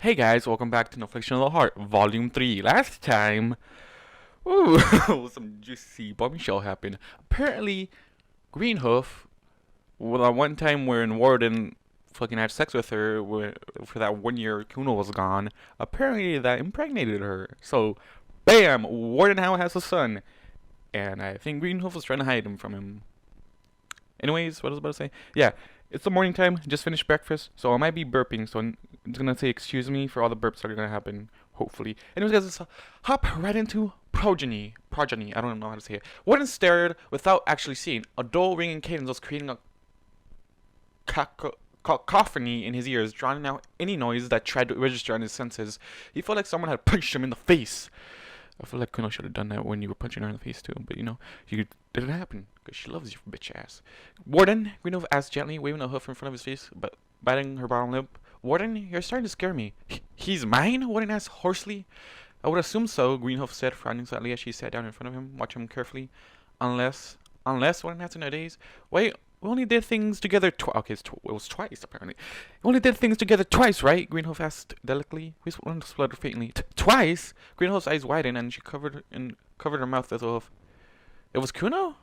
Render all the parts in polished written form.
Hey guys, welcome back to Affliction of the Heart, Volume 3. Last time, ooh, some juicy bombshell happened. Apparently, Greenhoof, well, that one time when Warden fucking had sex with her for that 1 year Kuno was gone, apparently that impregnated her. So, bam, Warden now has a son. And I think Greenhoof was trying to hide him from him. Anyways, what was I about to say? Yeah, it's the morning time, just finished breakfast, so I might be burping, so I'm just gonna say excuse me for all the burps that are gonna happen, hopefully. Anyways, guys, let's hop right into Progeny. I don't know how to say it. Warden stared without actually seeing. A dull ringing cadence was creating a cacophony in his ears, drowning out any noise that tried to register on his senses. He felt like someone had punched him in the face. I feel like Kuno should have done that when you were punching her in the face too, but you didn't happen because she loves you, bitch ass. Warden, Greenhoof asked gently, waving a hoof in front of his face, but biting her bottom lip. Warden, you're starting to scare me. He's mine? Warden asked hoarsely. I would assume so, Greenhoof said, frowning slightly as she sat down in front of him, watching him carefully. Unless, Warden answered nowadays. Wait, we only did things together twice. Okay, it was twice, apparently. We only did things together twice, right? Greenhoof asked delicately. Whispered spluttered faintly. Twice? Greenhoof's eyes widened and she covered her mouth as if it was Kuno?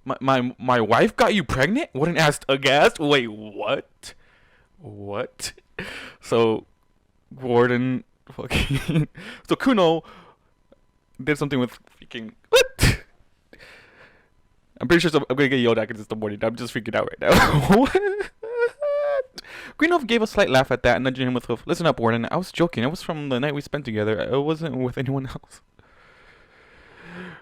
My wife got you pregnant? Warden asked aghast. Wait, what? What? So, Warden fucking... So Kuno did something with freaking... What? I'm pretty sure I'm gonna get yelled at because it's the morning. I'm just freaking out right now. What? Greenhoof gave a slight laugh at that and nudging him with hoof. Listen up, Warden. I was joking. It was from the night we spent together. It wasn't with anyone else.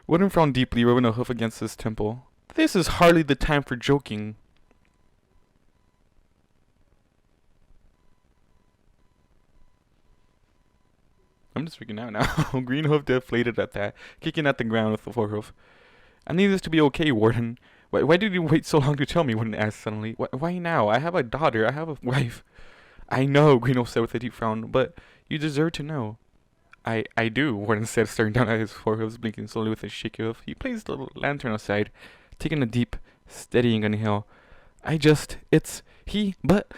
Warden frowned deeply, rubbing a hoof against his temple. This is hardly the time for joking. I'm just freaking out now. Greenhoof deflated at that, kicking at the ground with the forehoof. I need this to be okay, Warden. Why did you wait so long to tell me? Warden asked suddenly. Why now? I have a daughter. I have a wife. I know, Greenhoof said with a deep frown, but you deserve to know. I do, Warden said, staring down at his forehead, blinking slowly with a shaky hoof. He placed the lantern aside, taking a deep, steadying inhale. But...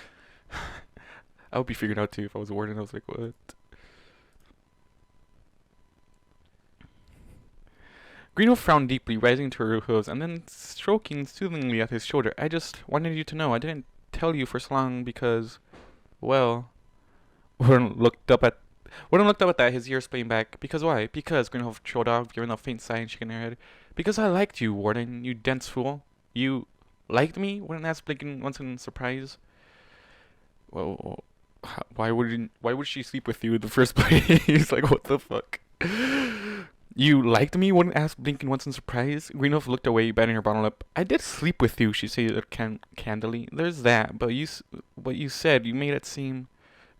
I would be figured out too if I was a Warden. I was like, what? Greenhoof frowned deeply, rising to her hooves, and then stroking soothingly at his shoulder. I just wanted you to know. I didn't tell you for so long because, well... Warden looked up at that, his ears playing back. Because why? Because, Greenhoof trolled off, giving a faint sigh and shaking her head. Because I liked you, Warden, you dense fool. You liked me? Warden asked, blinking once in surprise. Well, why would she sleep with you in the first place? Like, what the fuck? You liked me? Warden asked, blinking once in surprise. Greenhoof looked away, biting her bottom lip. I did sleep with you, she said candidly. There's that, but what you said, you made it seem...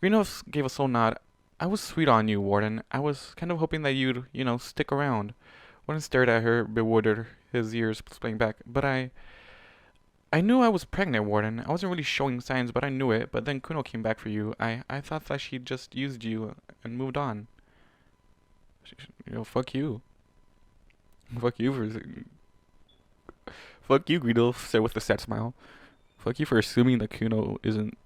Greenhoof gave a slow nod. I was sweet on you, Warden. I was kind of hoping that you'd, stick around. Warden stared at her, bewildered, his ears playing back. But I knew I was pregnant, Warden. I wasn't really showing signs, but I knew it. But then Kuno came back for you. I thought that she just used you and moved on. Fuck you. Fuck you Fuck you, Greenhoof said with a sad smile. Fuck you for assuming that Kuno isn't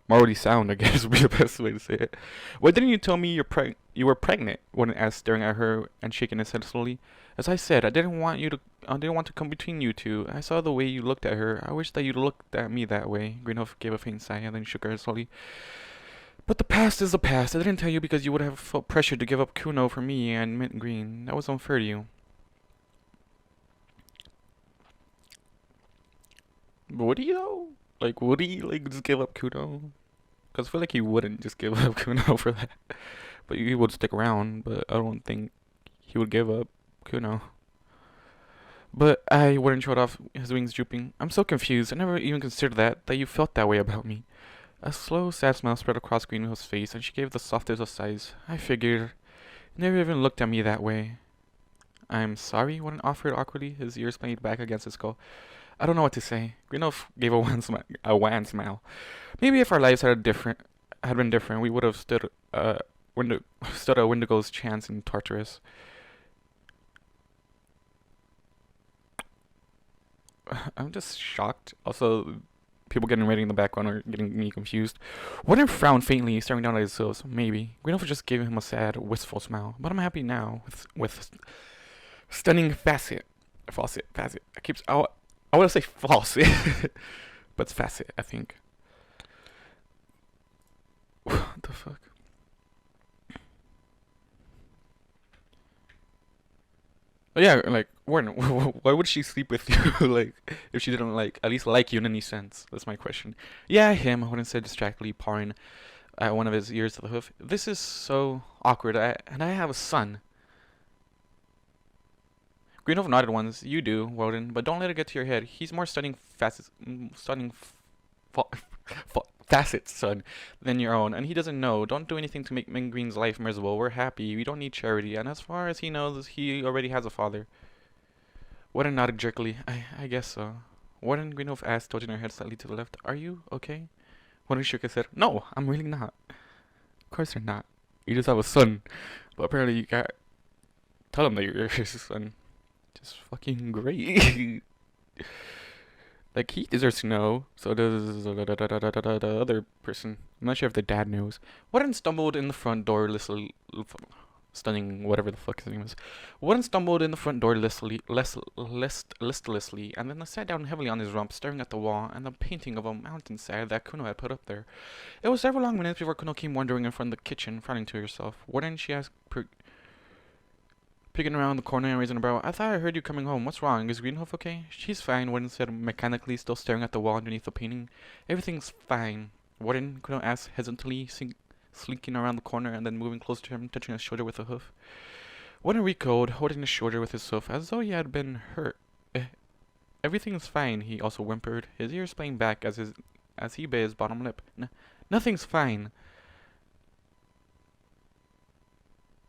morally sound, I guess would be the best way to say it. Why didn't you tell me you were pregnant? Warden asked, staring at her and shaking his head slowly. As I said, I didn't want to come between you two. I saw the way you looked at her. I wish that you'd looked at me that way. Greenhoof gave a faint sigh and then shook her head slowly. But the past is the past. I didn't tell you because you would have felt pressured to give up Kuno for me and Mint Green. That was unfair to you. But would he though? Like, would he just give up Kuno? Because I feel like he wouldn't just give up Kuno for that. But he would stick around, but I don't think he would give up Kuno. But Warden showed off, his wings drooping. I'm so confused. I never even considered that you felt that way about me. A slow, sad smile spread across Greenhill's face, and she gave the softest of sighs. I figured. You never even looked at me that way. I'm sorry, Warden offered awkwardly, his ears playing back against his skull. I don't know what to say. Greenhoof gave a wan smile. Maybe if our lives had been different, we would have stood a Wendigo's chance in Tartarus. I'm just shocked. Also, people getting ready in the background are getting me confused. Warden frowned faintly, staring down at his hooves. Maybe. Greenhoff just gave him a sad, wistful smile. But I'm happy now with stunning facet. Faucet. Facet. I want to say faucet. But it's facet, I think. What the fuck? Oh, yeah, like, Warden, why would she sleep with you, like, if she didn't, like, at least like you in any sense? That's my question. Yeah, him, Warden said distractedly, pawing at one of his ears to the hoof. This is so awkward, and I have a son. Greenhoff nodded once. You do, Warden, but don't let it get to your head. He's more facets, son, than your own, and he doesn't know. Don't do anything to make Min Green's life miserable. We're happy. We don't need charity, and as far as he knows, he already has a father. Warden nodded jerkily. I guess so. Warden, Greenhoff asked, tilting her head slightly to the left. Are you okay? Warden shook his head. No, I'm really not. Of course you're not. You just have a son. But apparently you can't tell him that you're his son. Just fucking great. Like, he deserves to know. So does the other person. I'm not sure if the dad knows. Warden stumbled in the front door stunning whatever the fuck his name is. Warden stumbled in the front door listlessly, and then sat down heavily on his rump, staring at the wall and the painting of a mountainside that Kuno had put up there. It was several long minutes before Kuno came wandering in front of the kitchen, frowning to herself. Warden, she asked, peeking around the corner and raising a brow. I thought I heard you coming home. What's wrong? Is Greenhoff okay? She's fine, Warden said mechanically, still staring at the wall underneath the painting. Everything's fine. Warden, Kuno asked hesitantly, slinking around the corner and then moving close to him, touching his shoulder with a hoof. Warden recoiled, holding his shoulder with his hoof, as though he had been hurt. Everything's fine, he also whimpered, his ears playing back as he bit his bottom lip. Nothing's fine.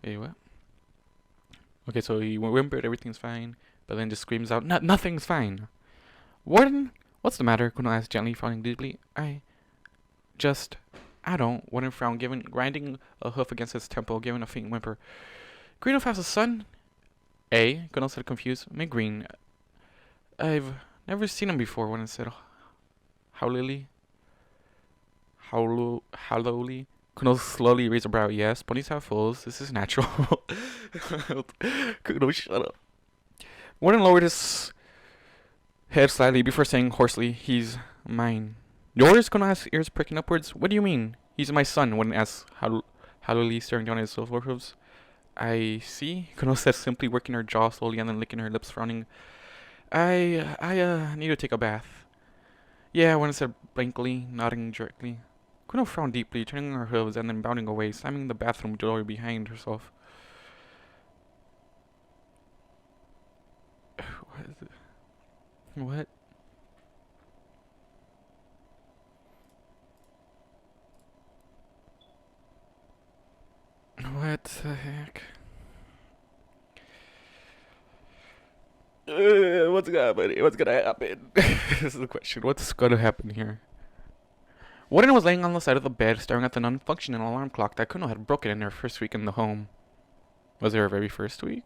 Wait, what? Okay, so he whimpered, everything's fine, but then just screams out, nothing's fine. Warden, what's the matter? Kuno asked gently, frowning deeply. I don't. Warden frowned, grinding a hoof against his temple, giving a faint whimper. Greenhoff has a son? Kuno said, confused. Green. I've never seen him before, Warden said. Hollowly. Kuno slowly raised a brow. Yes, ponies have foals. This is natural. Kuno, shut up. Warden lowered his head slightly before saying hoarsely, he's mine. Yours? Kuno asked, ears pricking upwards. What do you mean? He's my son, Warden asked, hollowly staring down at his silver hooves. I see, Kuno said, simply working her jaw slowly and then licking her lips, frowning. I need to take a bath. Yeah, Warden said blankly, nodding jerkily. Kuno frowned deeply, turning her hooves and then bounding away, slamming the bathroom door behind herself. What is it? What? What the heck? What's gonna happen? This is the question. What's gonna happen here? Warden was laying on the side of the bed, staring at the non-functioning alarm clock that Kuno had broken in her first week in the home. Was it her very first week?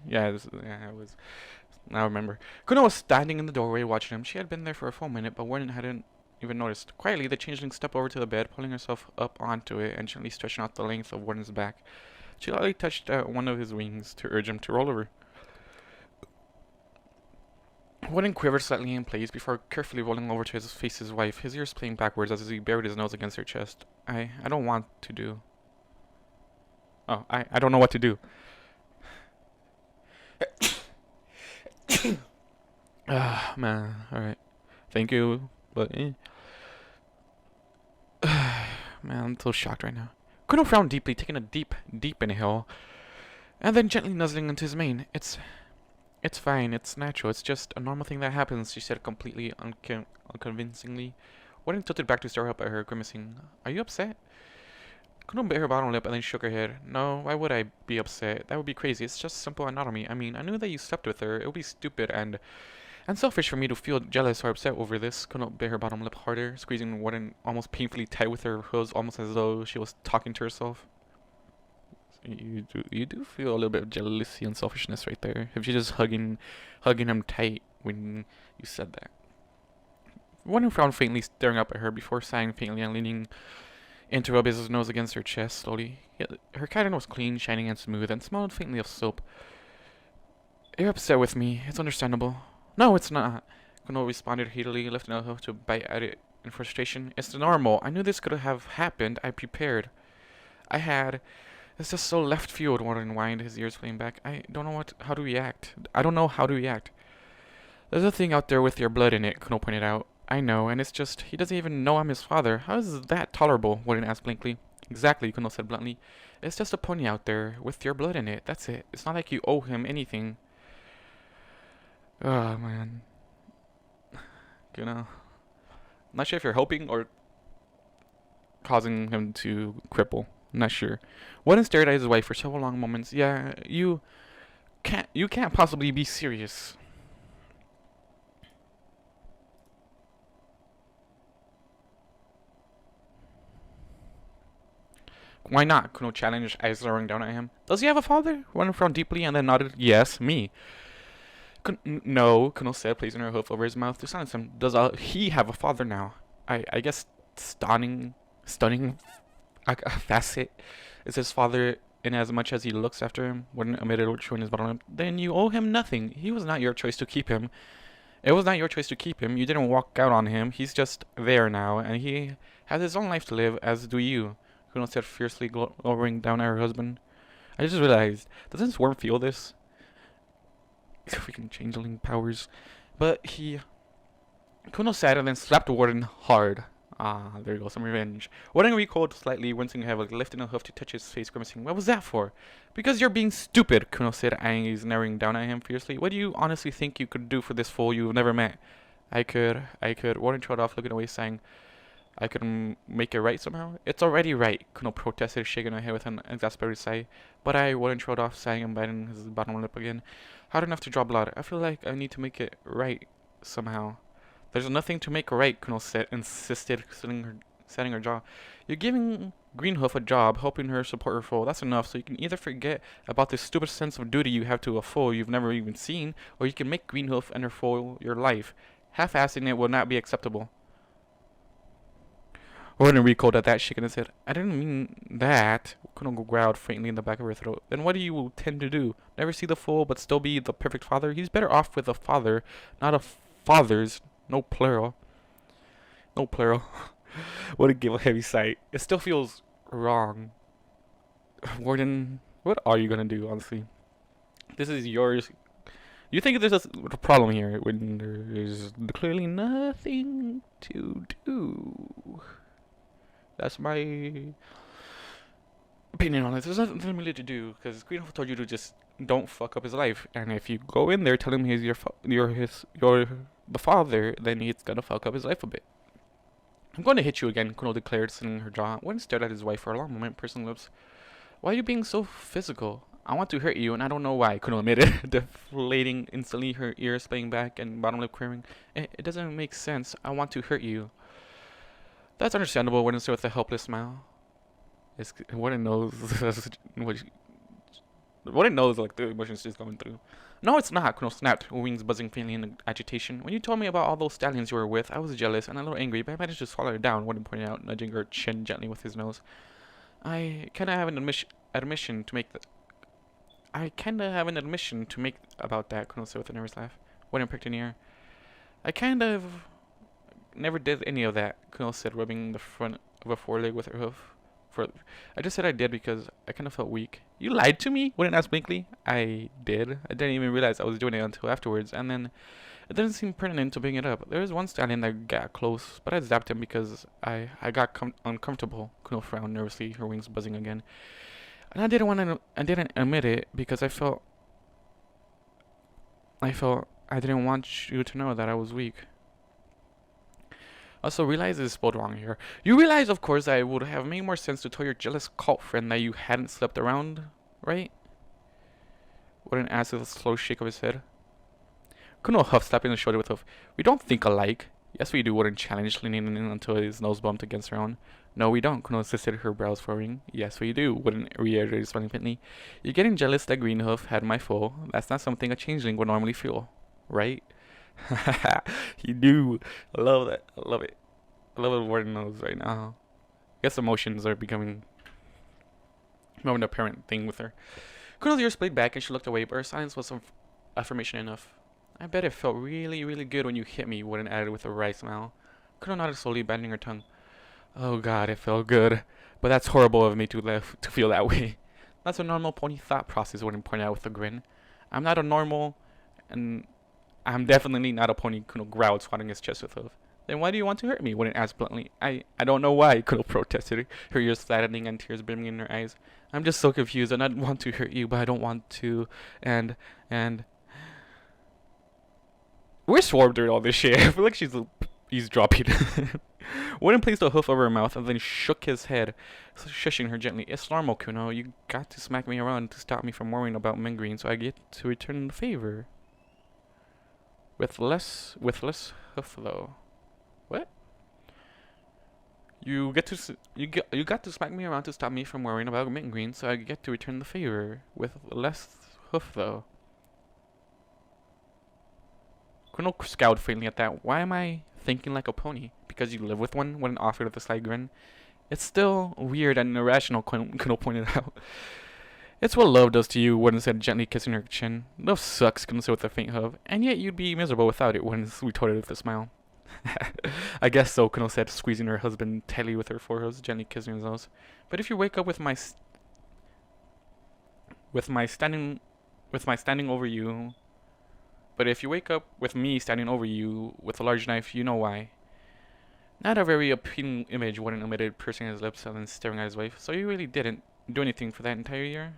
Yeah, it was. Now I remember. Kuno was standing in the doorway watching him. She had been there for a full minute, but Warden hadn't even noticed. Quietly, the changeling stepped over to the bed, pulling herself up onto it and gently stretching out the length of Warden's back. She lightly touched one of his wings to urge him to roll over. Warden quivered slightly in place before carefully rolling over to face his wife, his ears playing backwards as he buried his nose against her chest. I don't want to do. Oh, I don't know what to do. Man, alright. Thank you, but man, I'm so shocked right now. Kuno frowned deeply, taking a deep inhale, and then gently nuzzling into his mane. It's fine, it's natural, it's just a normal thing that happens, she said completely unconvincingly. Warden tilted back to stare up at her, grimacing. Are you upset? Kuno bit her bottom lip and then shook her head. No, why would I be upset? That would be crazy, it's just simple anatomy. I mean, I knew that you slept with her, it would be stupid and selfish for me to feel jealous or upset over this. Kuno bit her bottom lip harder, squeezing Warden almost painfully tight with her hooves, almost as though she was talking to herself. You do feel a little bit of jealousy and selfishness right there. If you're just hugging him tight when you said that. Warden frowned faintly, staring up at her before sighing faintly and leaning in to rub his nose against her chest slowly. Her cabin was clean, shining, and smooth, and smelled faintly of soap. You're upset with me. It's understandable. No, it's not. Kuno responded heatedly, lifting a hoof to bite at it in frustration. It's normal. I knew this could have happened. I prepared. I had. It's just so left field, Warden whined, his ears flamed back. I don't know how to react. I don't know how to react. There's a thing out there with your blood in it, Kuno pointed out. I know, and it's just, he doesn't even know I'm his father. How is that tolerable? Warden asked blankly. Exactly, Kuno said bluntly. It's just a pony out there with your blood in it. That's it. It's not like you owe him anything. Oh, man. Kuno. Not sure if you're hoping or causing him to cripple. Not sure. Warden stared at his wife for several long moments. Yeah, you can't possibly be serious. Why not? Kuno challenged, eyes lowering down at him. Does he have a father? Warden frowned deeply and then nodded. Yes, me. No, Kuno said, placing her hoof over his mouth to silence him. Does he have a father now? I guess stunning a facet is his father in as much as he looks after him. Warden admitted, showing his bottom lip. Then you owe him nothing. He was not your choice to keep him. It was not your choice to keep him. You didn't walk out on him. He's just there now, and he has his own life to live, as do you. Kuno said fiercely, glowering down at her husband. I just realized, doesn't this worm feel this? Freaking changeling powers. But Kuno sat and then slapped Warden hard. Ah, there you go, some revenge. Warden recoiled slightly, wincing heavily, lifting a hoof to touch his face, grimacing. What was that for? Because you're being stupid, Kuno said, eyes narrowing down at him fiercely. What do you honestly think you could do for this fool you've never met? I could. Warden trod off, looking away, saying, I could make it right somehow? It's already right, Kuno protested, shaking her head with an exasperated sigh. But Warden trod off, sighing and biting his bottom lip again. Hard enough to draw blood. I feel like I need to make it right somehow. There's nothing to make right, Kuno said, insisted, setting her jaw. You're giving Greenhoof a job, helping her support her foal. That's enough, so you can either forget about this stupid sense of duty you have to a foal you've never even seen, or you can make Greenhoof and her foal your life. Half-assing it will not be acceptable. Warden recoiled at that, shaking his head. I didn't mean that. Kuno growled faintly in the back of her throat. Then what do you intend to do? Never see the foal, but still be the perfect father? He's better off with a father, not a father's. No plural. No plural. Wouldn't give a heavy sigh. It still feels wrong. Warden, what are you gonna do, honestly? This is yours. You think there's a problem here when there's clearly nothing to do. That's my opinion on it. There's nothing really to do because Greenhoof told you to just don't fuck up his life, and if you go in there telling him he's the father, then he's gonna fuck up his life a bit. I'm going to hit you again, Kuno declared, sitting her jaw. Warden stared at his wife for a long moment, pursing lips. Why are you being so physical? I want to hurt you, and I don't know why, Kuno admitted, deflating instantly, her ears playing back and bottom lip quivering. It doesn't make sense. I want to hurt you. That's understandable, Warden said with a helpless smile. Warden knows Warden knows like the emotions she's going through. No, it's not, Kuno snapped, her wings buzzing faintly in agitation. When you told me about all those stallions you were with, I was jealous and a little angry, but I managed to swallow her down, Warden pointed out, nudging her chin gently with his nose. I kinda have an admission to make about that, Kuno said with a nervous laugh. Warden pricked an ear. I kind of never did any of that, Kuno said, rubbing the front of a foreleg with her hoof. I just said I did because I kind of felt weak. You lied to me? Wouldn't ask blankly. I did. I didn't even realize I was doing it until afterwards, and then it didn't seem pertinent to bring it up. There was one stallion that got close, but I zapped him because I got uncomfortable. Kuno frowned nervously, her wings buzzing again. And I didn't admit it because I felt I didn't want you to know that I was weak. Also, realize it's spelled wrong here. You realize, of course, that it would have made more sense to tell your jealous cult friend that you hadn't slept around, right? Warden asked with a slow shake of his head. Kuno huffed, slapping his shoulder with a hoof. We don't think alike. Yes, we do, Warden challenged, leaning in until his nose bumped against her own. No, we don't, Kuno insisted, her brows furrowing. Yes, we do, Warden reiterated, smiling faintly. You're getting jealous that Greenhoof had my foal. That's not something a changeling would normally feel, right? You do. I love that. I love it. I love what Warden knows right now. I guess emotions are becoming more of an apparent thing with her. Kuno's ears played back and she looked away, but her silence was some affirmation enough. I bet it felt really, really good when you hit me, Warden added with a wry smile. Kuno nodded slowly, bending her tongue. Oh god, it felt good. But that's horrible of me to feel that way. That's a normal pony thought process, Warden pointed out with a grin. I'm not a normal, and I'm definitely not a pony, Kuno growled, swatting his chest with hoof. Then why do you want to hurt me? Warden asked bluntly. I don't know why, Kuno protested, her ears flattening and tears brimming in her eyes. I'm just so confused, and I want to hurt you, but I don't want to, and... We're swarmed during all this shit. I feel like she's eavesdropping. Warden placed a hoof over her mouth and then shook his head, shushing her gently. It's normal, Kuno. You got to smack me around to stop me from worrying about mingling, so I get to return the favor. With less hoof, though. What? You got to smack me around to stop me from worrying about mingling, so I get to return the favor. With less hoof, though. Kuno scowled faintly at that. Why am I thinking like a pony? Because you live with one? Warden offered with a slight grin. It's still weird and irrational, Kuno pointed out. It's what love does to you, Warden said, gently kissing her chin. Love sucks, Kuno said with a faint huff. And yet you'd be miserable without it, Warden retorted with a smile. I guess so, Kuno said, squeezing her husband tightly with her forehead, gently kissing his nose. But if you wake up with my standing over you... But if you wake up with me standing over you with a large knife, you know why. Not a very appealing image, Warden admitted, pursing his lips and then staring at his wife. So you really didn't do anything for that entire year?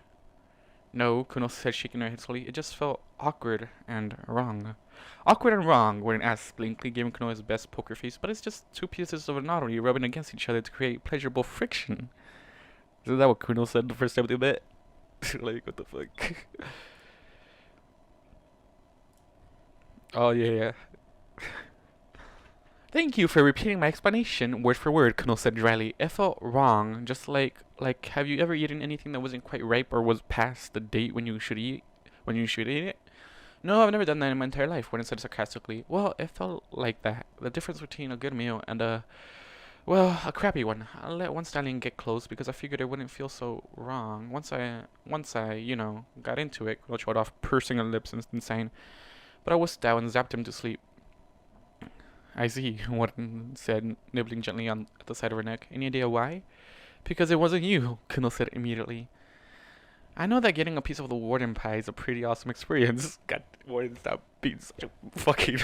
No, Kuno said, shaking her head slowly. It just felt awkward and wrong. Awkward and wrong, Warden asked blankly, giving Kuno his best poker face. But it's just two pieces of a novelty rubbing against each other to create pleasurable friction. Isn't that what Kuno said the first time they met? Like, what the fuck? Oh, yeah. Thank you for repeating my explanation word for word, Kuno said dryly. It felt wrong, just like, have you ever eaten anything that wasn't quite ripe or was past the date when you should eat it? No, I've never done that in my entire life, Warden said sarcastically. Well, it felt like that. The difference between a good meal and a crappy one. I let one stallion get close because I figured it wouldn't feel so wrong. Once I, you know, got into it, Kuno showed off, pursing her lips and saying, but I whisked out and zapped him to sleep. I see, Warden said, nibbling gently at the side of her neck. Any idea why? Because it wasn't you, Kuno said immediately. I know that getting a piece of the Warden pie is a pretty awesome experience. God, Warden, stop being such a fucking...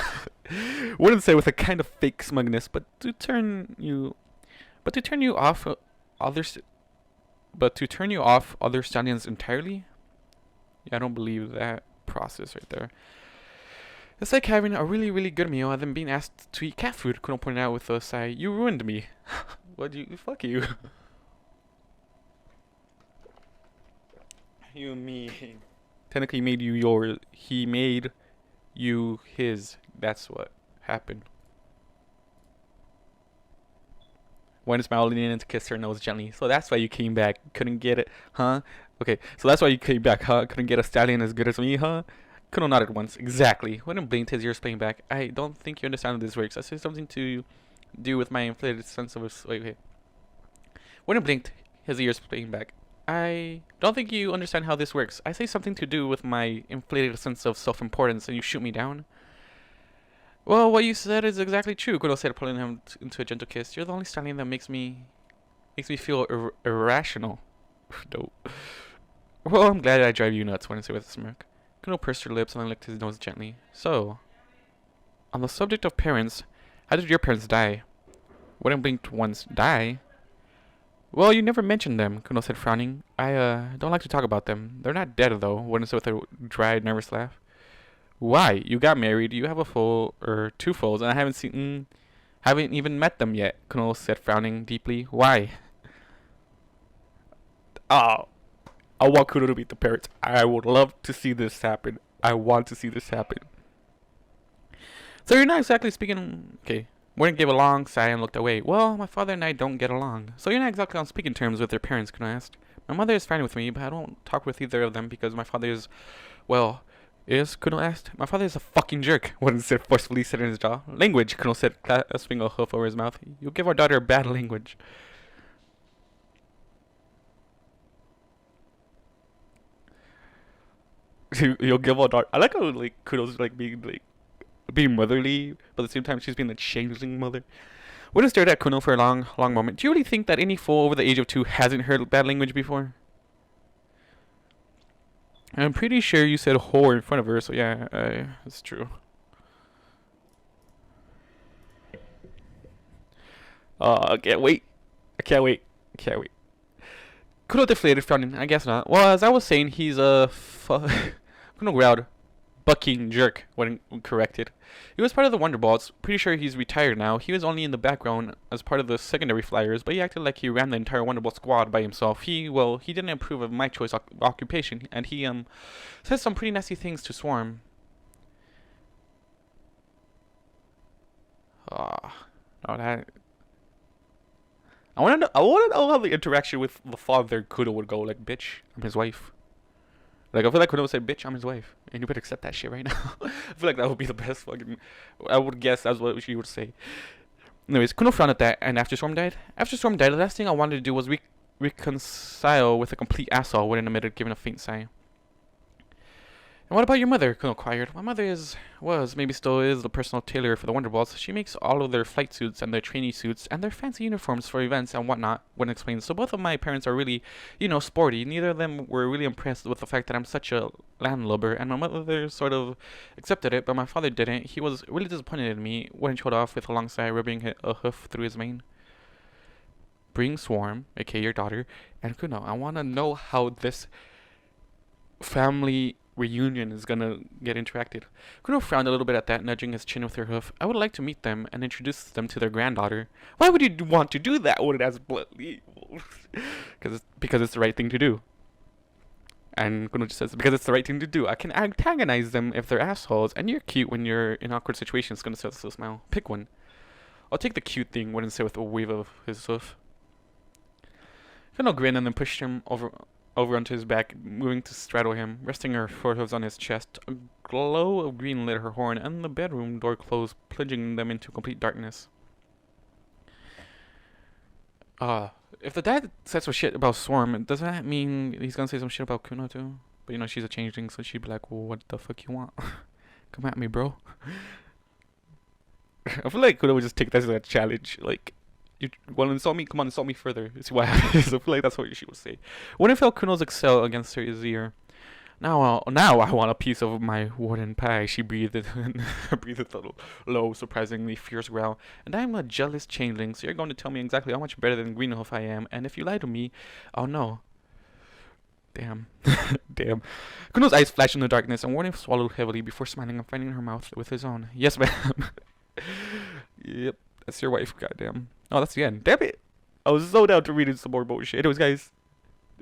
Warden said with a kind of fake smugness, but to turn you off other stallions entirely? Yeah, I don't believe that process right there. It's like having a really, really good meal and then being asked to eat cat food, Kuno pointed out with a sigh. You ruined me. Fuck you. You mean. Technically made you yours. He made you his. That's what happened. One smiled leaning in to kiss her nose gently. So that's why you came back. Couldn't get it, huh? Okay, so that's why you came back, huh? Couldn't get a stallion as good as me, huh? Kuno nodded once. Exactly. Warden blinked, his ears playing back. I don't think you understand how this works. I say something to do with my inflated sense of... Wait. Warden blinked, his ears playing back. I don't think you understand how this works. I say something to do with my inflated sense of self-importance and you shoot me down. Well, what you said is exactly true, Kuno said, pulling him into a gentle kiss. You're the only stallion that makes me feel irrational. No. Well, I'm glad I drive you nuts, Warden said with a smirk. Kuno pursed her lips and then licked his nose gently. So, on the subject of parents, how did your parents die? Warden blinked once. Die? Well, you never mentioned them, Kuno said, frowning. I don't like to talk about them. They're not dead, though, Warden said with a dry, nervous laugh. Why? You got married, you have a foal, or 2 foals, and I haven't even met them yet, Kuno said, frowning deeply. Why? Oh, I want Kuno to meet the parents. I would love to see this happen. I want to see this happen. So you're not exactly speaking... Okay. Warden gave a long sigh and looked away. Well, my father and I don't get along. So you're not exactly on speaking terms with your parents, Kuno asked. My mother is fine with me, but I don't talk with either of them because my father is... Well, Is Kuno asked. My father is a fucking jerk, Warden said, forcefully setting his jaw. Language, Kuno said, clasping a hoof over his mouth. You give our daughter bad language. You'll give our daughter. I like how like Kuno's like being motherly, but at the same time she's being a changeling mother. Warden stared at Kuno for a long moment. Do you really think that any fool over the age of 2 hasn't heard bad language before? I'm pretty sure you said whore in front of her, so yeah, that's true. I can't wait. I can't wait. I can't wait. Kuno deflated, frowning. I guess not. Well, as I was saying, he's a Kuno growled. Bucking jerk when corrected. He was part of the Wonderballs. Pretty sure he's retired now. He was only in the background as part of the secondary flyers, but he acted like he ran the entire Wonderball squad by himself. He didn't approve of my choice occupation, and he said some pretty nasty things to Swarm. Oh, that. I wanna know how the interaction with the father Kuno would go. Like, bitch, I'm his wife. Like, I feel like Kuno would say, bitch, I'm his wife. And you better accept that shit right now. I feel like that would be the best fucking... I would guess that's what she would say. Anyways, Kuno frowned at that, and after Storm died, the last thing I wanted to do was reconcile with a complete asshole, Warden admitted, giving a faint sigh. And what about your mother? Kuno inquired. My mother maybe still is, the personal tailor for the Wonderballs. She makes all of their flight suits and their trainee suits and their fancy uniforms for events and whatnot, Warden explained. So both of my parents are really, sporty. Neither of them were really impressed with the fact that I'm such a landlubber, and my mother sort of accepted it, but my father didn't. He was really disappointed in me, Warden showed off with a long sigh, rubbing a hoof through his mane. Bring Swarm, aka your daughter, and Kuno. I want to know how this family reunion is gonna get interacted. Kuno frowned a little bit at that, nudging his chin with her hoof. I would like to meet them and introduce them to their granddaughter. Why would you want to do that? Warden asked bluntly. Because it's the right thing to do. And Kuno just says, because it's the right thing to do. I can antagonize them if they're assholes, and you're cute when you're in awkward situations. Kuno says with a smile. Pick one. I'll take the cute thing, Warden said with a wave of his hoof. Kuno grinned and then pushed him over onto his back, moving to straddle him, resting her forehooves on his chest. A glow of green lit her horn, and the bedroom door closed, plunging them into complete darkness. If the dad says some shit about Swarm, does that mean he's gonna say some shit about Kuno too? But she's a changeling, so she'd be like, well, what the fuck you want? Come at me, bro. I feel like Kuno would just take that as a challenge, like, you want to insult me? Come on, insult me further. See what happens. I feel like that's what she would say. When I felt Kuno's excel against her ear, now I want a piece of my Warden pie. She breathed breathed a little low, surprisingly fierce growl. And I'm a jealous changeling, so you're going to tell me exactly how much better than Greenhoof I am. And if you lie to me, I'll know. Damn. Damn. Kuno's eyes flashed in the darkness, and Warden swallowed heavily before smiling and finding her mouth with his own. Yes, ma'am. Yep. That's your wife, goddamn. Oh, that's the end. Damn it. I was so down to reading some more bullshit. Anyways, guys.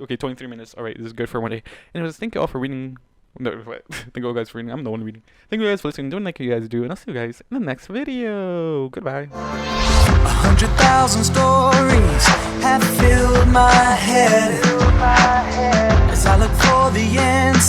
Okay, 23 minutes. Alright, this is good for one day. Anyways, thank you all for reading. No, thank you all guys for reading. I'm the one reading. Thank you guys for listening. Don't like you guys do. And I'll see you guys in the next video. Goodbye. 100,000 stories have filled my head as I look for the answer.